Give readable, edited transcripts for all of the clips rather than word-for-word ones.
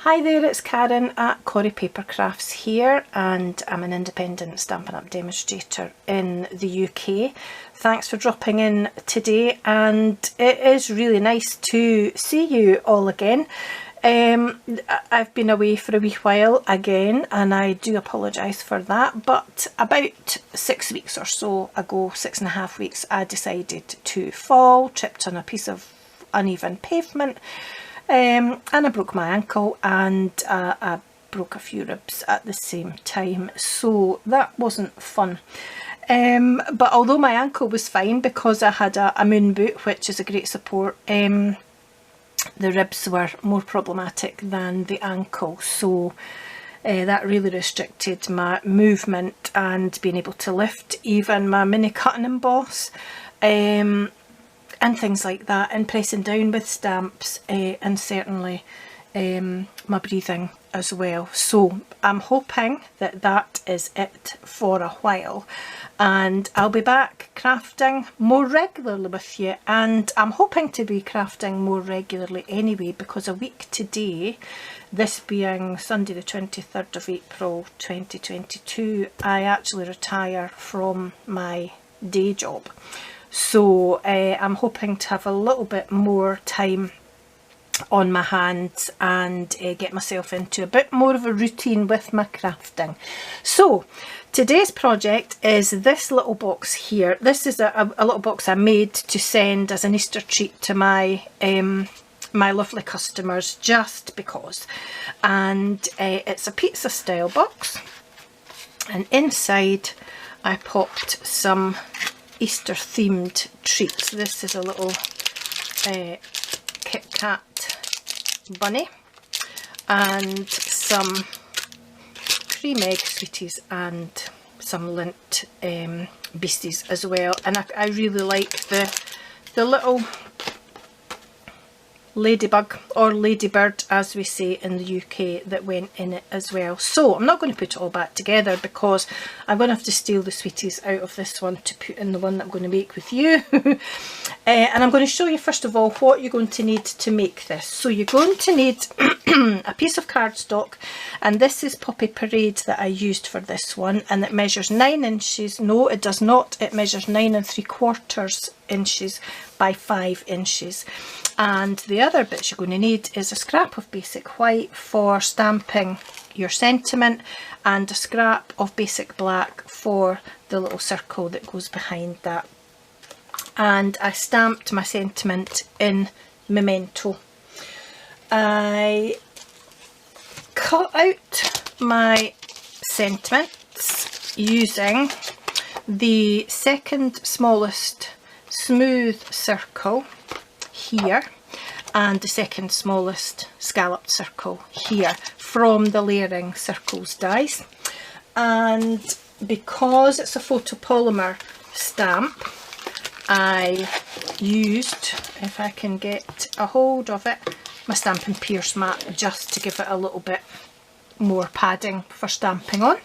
Hi there, it's Karen at Corrie Paper Crafts here, and I'm an independent Stampin' Up! Demonstrator in the UK. Thanks for dropping in today, and it is really nice to see you all again. I've been away for a wee while again, and I do apologise for that, but about 6 weeks or so ago, 6.5 weeks, I decided to fall, tripped on a piece of uneven pavement, and I broke my ankle, and I broke a few ribs at the same time, so that wasn't fun. But although my ankle was fine because I had a moon boot, which is a great support, the ribs were more problematic than the ankle, so that really restricted my movement and being able to lift even my mini cut and emboss. And things like that, and pressing down with stamps, and certainly my breathing as well. So I'm hoping that that is it for a while, and I'll be back crafting more regularly with you, and I'm hoping to be crafting more regularly anyway, because a week today, this being Sunday the 23rd of April 2022, I actually retire from my day job. So I'm hoping to have a little bit more time on my hands and get myself into a bit more of a routine with my crafting. So today's project is this little box here. This is a little box I made to send as an Easter treat to my my lovely customers, just because. And it's a pizza style box, and inside I popped some Easter themed treats. This is a little Kit Kat bunny and some cream egg sweeties and some Lindt beasties as well. And I really like the little ladybug, or ladybird as we say in the UK, that went in it as well. So I'm not going to put it all back together because I'm going to have to steal the sweeties out of this one to put in the one that I'm going to make with you. And I'm going to show you first of all what you're going to need to make this. So you're going to need a piece of cardstock, and this is Poppy Parade that I used for this one, and it measures 9 inches. No, it does not. It measures 9 3/4 inches by 5 inches. And the other bits you're going to need is a scrap of basic white for stamping your sentiment, and a scrap of basic black for the little circle that goes behind that. And I stamped my sentiment in Memento. I cut out my sentiments using the second smallest smooth circle here and the second smallest scalloped circle here from the layering circles dies. And because it's a photopolymer stamp, I used, if I can get a hold of it, my Stampin' Pierce mat, just to give it a little bit more padding for stamping on.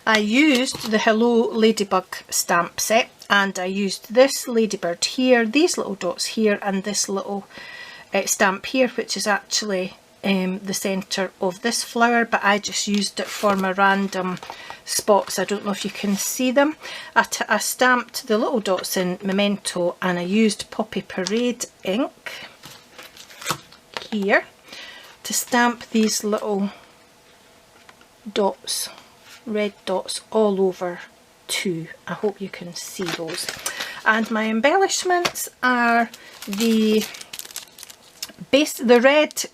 I used the Hello Ladybug stamp set, and I used this ladybird here, these little dots here, and this little stamp here, which is actually the centre of this flower, but I just used it for my random spots. I don't know if you can see them. I stamped the little dots in Memento, and I used Poppy Parade ink here to stamp these little dots, red dots all over too. I hope you can see those. And my embellishments are the red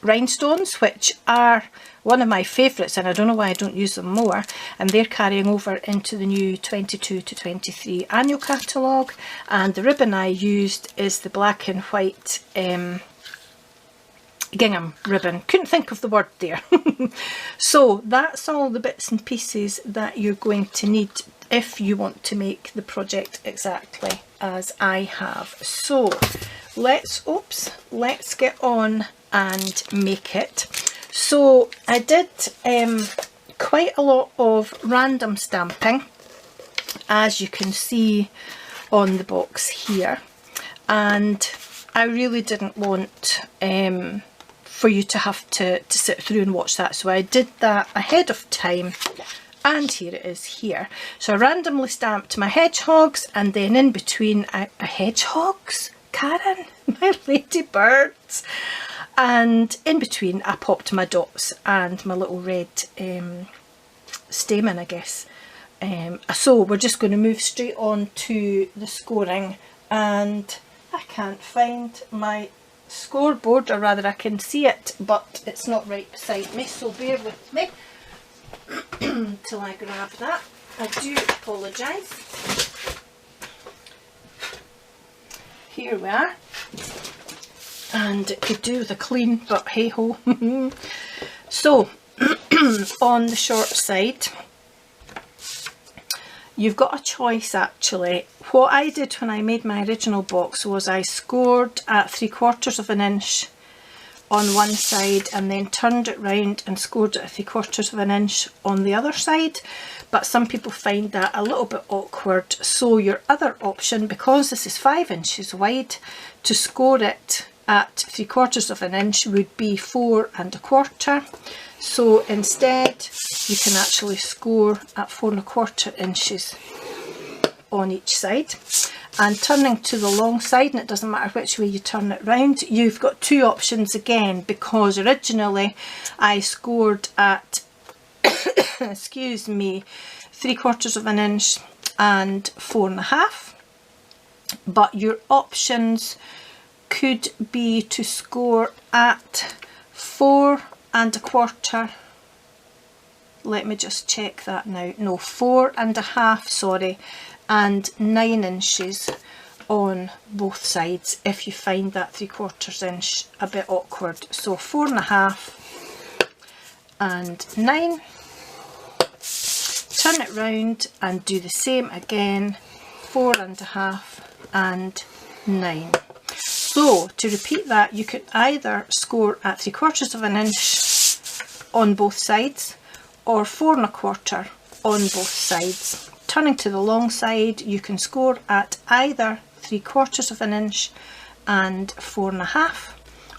rhinestones, which are one of my favourites, and I don't know why I don't use them more, and they're carrying over into the new 22 to 23 annual catalogue. And the ribbon I used is the black and white gingham ribbon. Couldn't think of the word there. So that's all the bits and pieces that you're going to need if you want to make the project exactly as I have. So let's get on and make it. So I did quite a lot of random stamping, as you can see on the box here, and I really didn't want for you to have to sit through and watch that. So I did that ahead of time, and here it is here. So I randomly stamped my hedgehogs, and then in between hedgehogs, Karen, my ladybirds, and in between I popped my dots and my little red stamen, I guess. So we're just going to move straight on to the scoring, and I can't find my scoreboard, or rather I can see it but it's not right beside me, so bear with me till I grab that. I do apologise. Here we are, and it could do with a clean, but hey ho. So on the short side you've got a choice actually. What I did when I made my original box was I scored at 3/4 of an inch on one side and then turned it round and scored at 3/4 of an inch on the other side, but some people find that a little bit awkward. So your other option, because this is 5 inches wide, to score it at 3/4 of an inch would be 4 1/4. So instead you can actually score at 4 1/4 inches on each side. And turning to the long side, and it doesn't matter which way you turn it round, you've got two options again, because originally I scored at excuse me, 3/4 of an inch and 4 1/2, but your options could be to score at 4 1/4. Let me just check that now. No, 4 1/2, sorry, and 9 inches on both sides if you find that 3/4 inch a bit awkward. So 4 1/2 and 9. Turn it round and do the same again, 4 1/2 and 9. So to repeat that, you could either score at 3/4 of an inch on both sides or 4 1/4 on both sides. Turning to the long side, you can score at either 3/4 of an inch and 4 1/2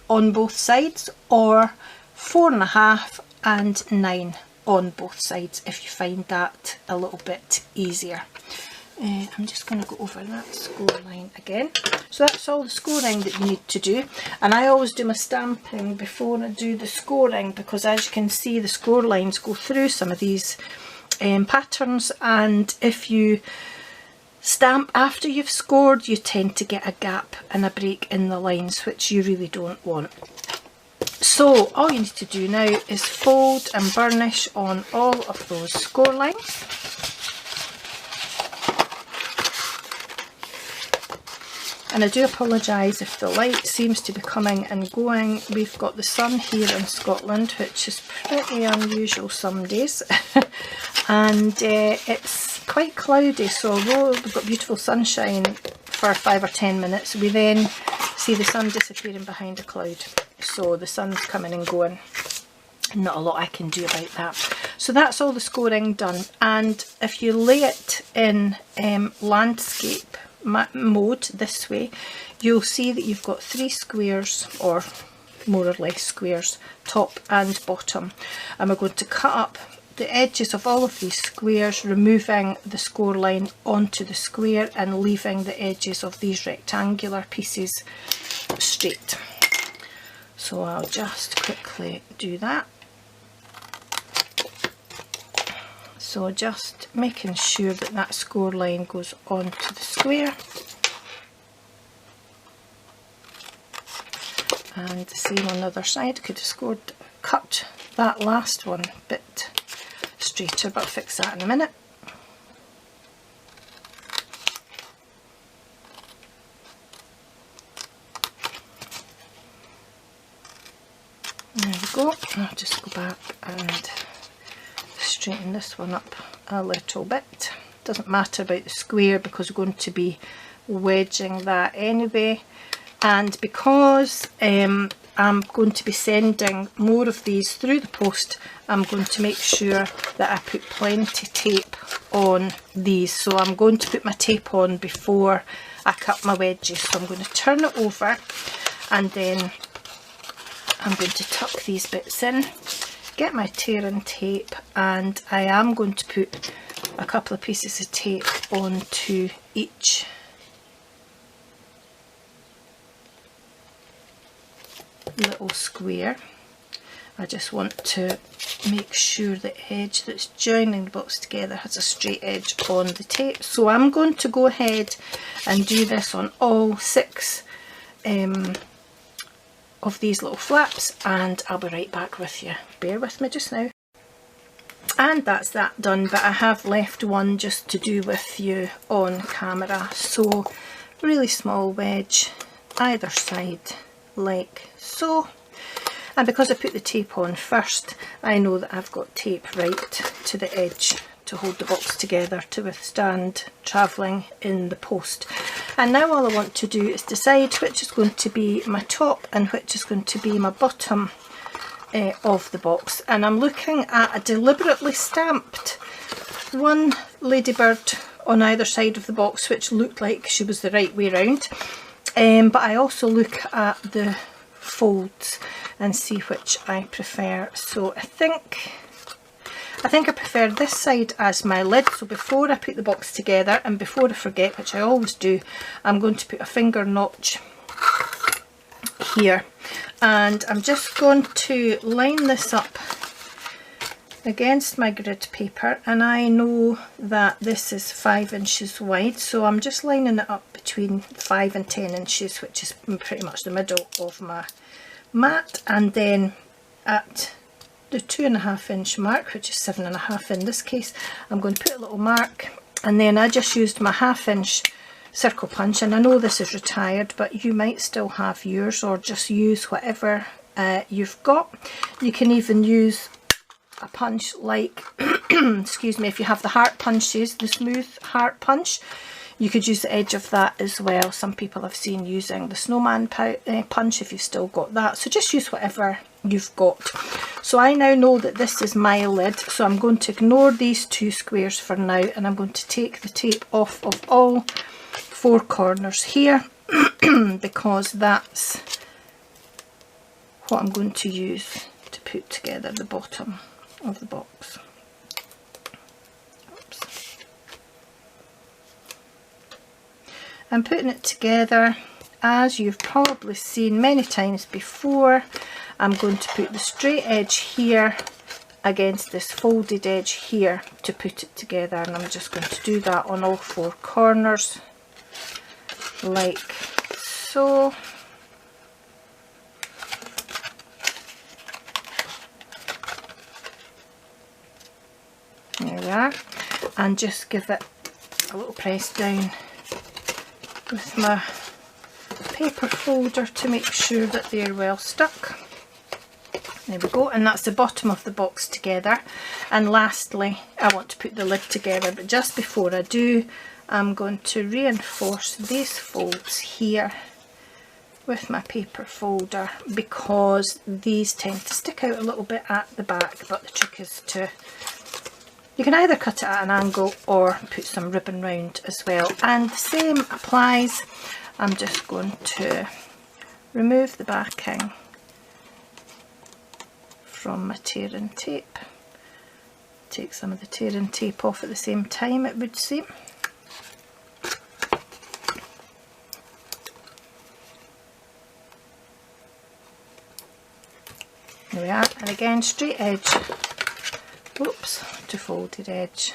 on both sides, or 4 1/2 and 9 on both sides if you find that a little bit easier. I'm just going to go over that score line again. So that's all the scoring that you need to do, and I always do my stamping before I do the scoring, because as you can see the score lines go through some of these patterns, and if you stamp after you've scored you tend to get a gap and a break in the lines, which you really don't want. So all you need to do now is fold and burnish on all of those score lines. And I do apologise if the light seems to be coming and going. We've got the sun here in Scotland, which is pretty unusual some days. And it's quite cloudy, so although we've got beautiful sunshine for 5 or 10 minutes, we then see the sun disappearing behind a cloud. So the sun's coming and going. Not a lot I can do about that. So that's all the scoring done. And if you lay it in landscape mode this way, you'll see that you've got 3 squares, or more or less squares, top and bottom, and we're going to cut up the edges of all of these squares, removing the score line onto the square and leaving the edges of these rectangular pieces straight. So I'll just quickly do that. So just making sure that that score line goes onto the square, and the same on the other side. Could have cut that last one a bit straighter, but I'll fix that in a minute. There we go. I'll just go back and straighten this one up a little bit. Doesn't matter about the square because we're going to be wedging that anyway, and because I'm going to be sending more of these through the post, I'm going to make sure that I put plenty tape on these. So I'm going to put my tape on before I cut my wedges. So I'm going to turn it over, and then I'm going to tuck these bits in, get my tearing tape, and I am going to put a couple of pieces of tape onto each little square. I just want to make sure the edge that's joining the box together has a straight edge on the tape. So I'm going to go ahead and do this on all 6 of these little flaps, and I'll be right back with you. Bear with me just now. And that's that done, but I have left one just to do with you on camera. So really small wedge either side like so. And because I put the tape on first, I know that I've got tape right to the edge to hold the box together to withstand travelling in the post. And now all I want to do is decide which is going to be my top and which is going to be my bottom of the box. And I'm looking at a deliberately stamped one ladybird on either side of the box, which looked like she was the right way round. But I also look at the folds and see which I prefer. So I think I prefer this side as my lid. So before I put the box together, and before I forget, which I always do, I'm going to put a finger notch here, and I'm just going to line this up against my grid paper, and I know that this is 5 inches wide, so I'm just lining it up between 5 and 10 inches, which is pretty much the middle of my mat. And then at the 2.5 inch mark, which is 7.5 in this case, I'm going to put a little mark, and then I just used my 1/2 inch circle punch. And I know this is retired, but you might still have yours, or just use whatever you've got. You can even use a punch like excuse me, if you have the heart punches, the smooth heart punch, you could use the edge of that as well. Some people I've seen using the snowman punch if you've still got that. So just use whatever you've got. So I now know that this is my lid, so I'm going to ignore these 2 squares for now, and I'm going to take the tape off of all 4 corners here because that's what I'm going to use to put together the bottom of the box. Oops. I'm putting it together as you've probably seen many times before. I'm going to put the straight edge here against this folded edge here to put it together, and I'm just going to do that on all 4 corners like so. There we are, and just give it a little press down with my paper folder to make sure that they're well stuck. There we go, and that's the bottom of the box together. And lastly, I want to put the lid together, but just before I do, I'm going to reinforce these folds here with my paper folder, because these tend to stick out a little bit at the back. But the trick is to, you can either cut it at an angle or put some ribbon round as well. And the same applies. I'm just going to remove the backing from my tearing tape. Take some of the tearing tape off at the same time, it would seem. There we are, and again straight edge, whoops, to folded edge,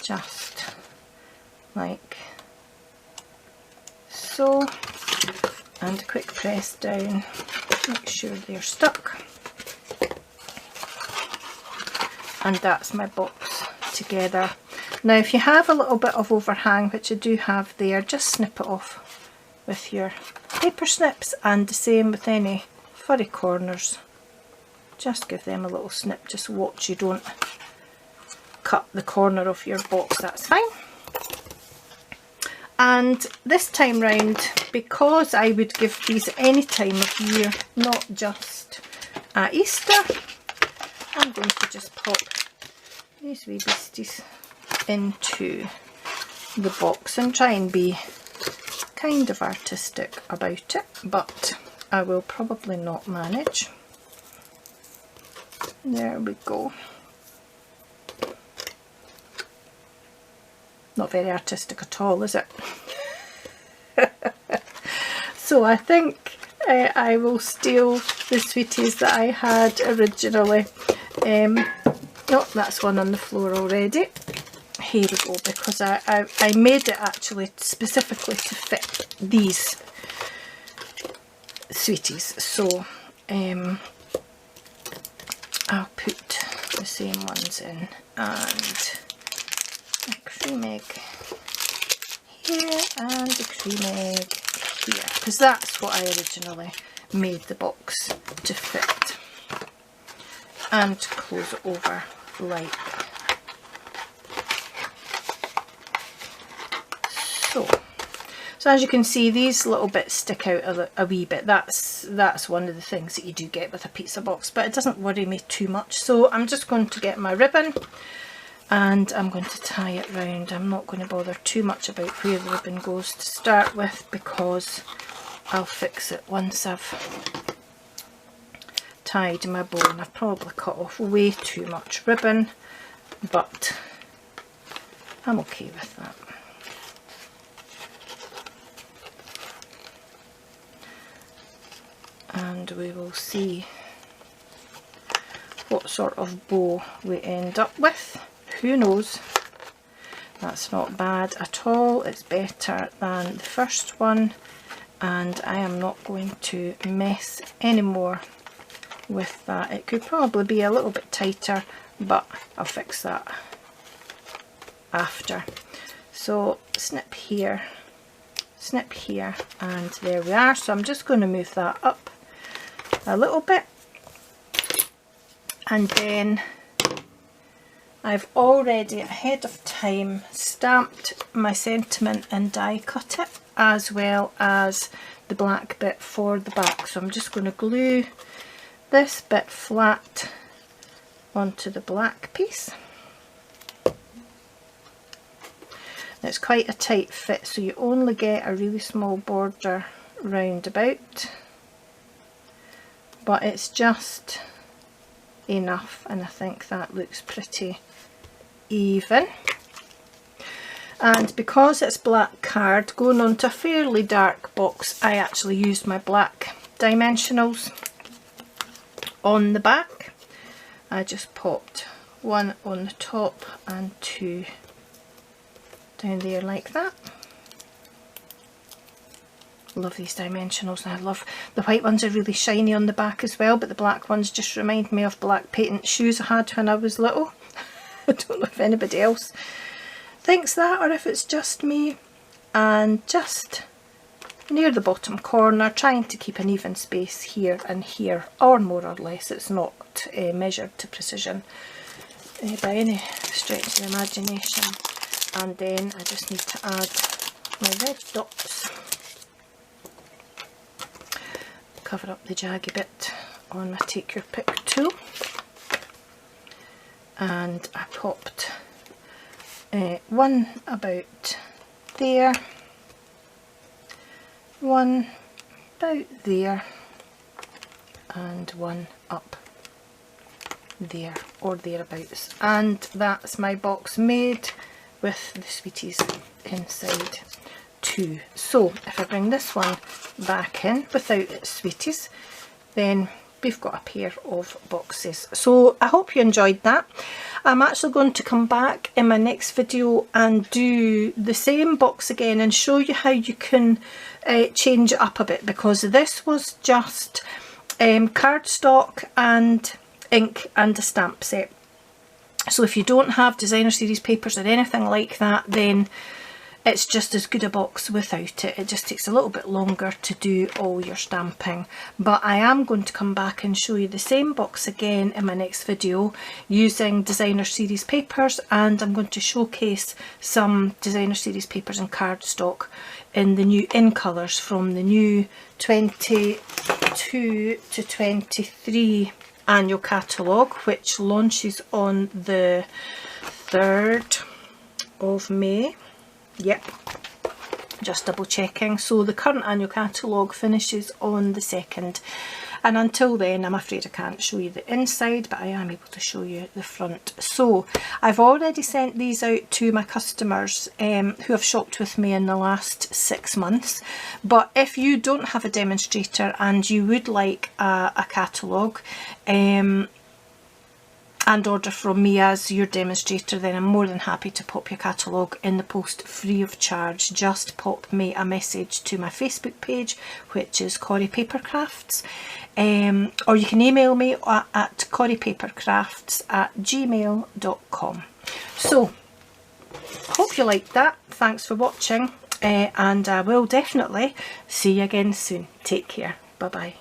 just like so, and a quick press down, make sure they're stuck. And that's my box together. Now if you have a little bit of overhang, which I do have there, just snip it off with your paper snips, and the same with any furry corners. Just give them a little snip, just watch you don't cut the corner of your box, that's fine. And this time round, because I would give these at any time of year, not just at Easter, I'm going to just pop these wee beasties into the box and try and be kind of artistic about it, but I will probably not manage. There we go. Not very artistic at all, is it? So I think I will steal the sweeties that I had originally. Oh, that's one on the floor already. Here we go, because I made it actually specifically to fit these sweeties. So I'll put the same ones in, and a cream egg here and a cream egg here, because that's what I originally made the box to fit, and close it over like so. So as you can see, these little bits stick out a wee bit. That's one of the things that you do get with a pizza box, but it doesn't worry me too much. So I'm just going to get my ribbon and I'm going to tie it round. I'm not going to bother too much about where the ribbon goes to start with, because I'll fix it once I've tied my bow, and I've probably cut off way too much ribbon, but I'm okay with that. And we will see what sort of bow we end up with. Who knows? That's not bad at all. It's better than the first one, and I am not going to mess anymore with that. It could probably be a little bit tighter, but I'll fix that after. So snip here, and there we are. So I'm just going to move that up a little bit, and then I've already ahead of time stamped my sentiment and die cut it, as well as the black bit for the back. So I'm just going to glue this bit flat onto the black piece. It's quite a tight fit, so you only get a really small border round about, but it's just enough, and I think that looks pretty even. And because it's black card going onto a fairly dark box, I actually used my black dimensionals on the back. I just popped one on the top and two down there like that. Love these dimensionals, and I love the white ones are really shiny on the back as well, but the black ones just remind me of black patent shoes I had when I was little. I don't know if anybody else thinks that or if it's just me. And just near the bottom corner, trying to keep an even space here and here, or more or less. It's not measured to precision by any stretch of the imagination. And then I just need to add my red dots, cover up the jaggy bit on my take your pick tool, and I popped one about there, one about there, and one up there or thereabouts, and that's my box made with the sweeties inside too. So if I bring this one back in without its sweeties, then we've got a pair of boxes. So I hope you enjoyed that. I'm actually going to come back in my next video and do the same box again and show you how you can change it up a bit, because this was just cardstock and ink and a stamp set. So if you don't have designer series papers or anything like that, then it's just as good a box without it. It just takes a little bit longer to do all your stamping. But I am going to come back and show you the same box again in my next video using designer series papers, and I'm going to showcase some designer series papers and cardstock in the new in colours from the new 22 to 23 annual catalogue, which launches on the 3rd of May. Yep, Just double checking. So the current annual catalogue finishes on the 2nd, and until then I'm afraid I can't show you the inside, but I am able to show you the front. So I've already sent these out to my customers who have shopped with me in the last 6 months, but if you don't have a demonstrator and you would like a catalogue and order from me as your demonstrator, then I'm more than happy to pop your catalogue in the post free of charge. Just pop me a message to my Facebook page, which is Corrie Paper Crafts, or you can email me at corrieppapercrafts@gmail.com. So hope you liked that. Thanks for watching, and I will definitely see you again soon. Take care. Bye bye.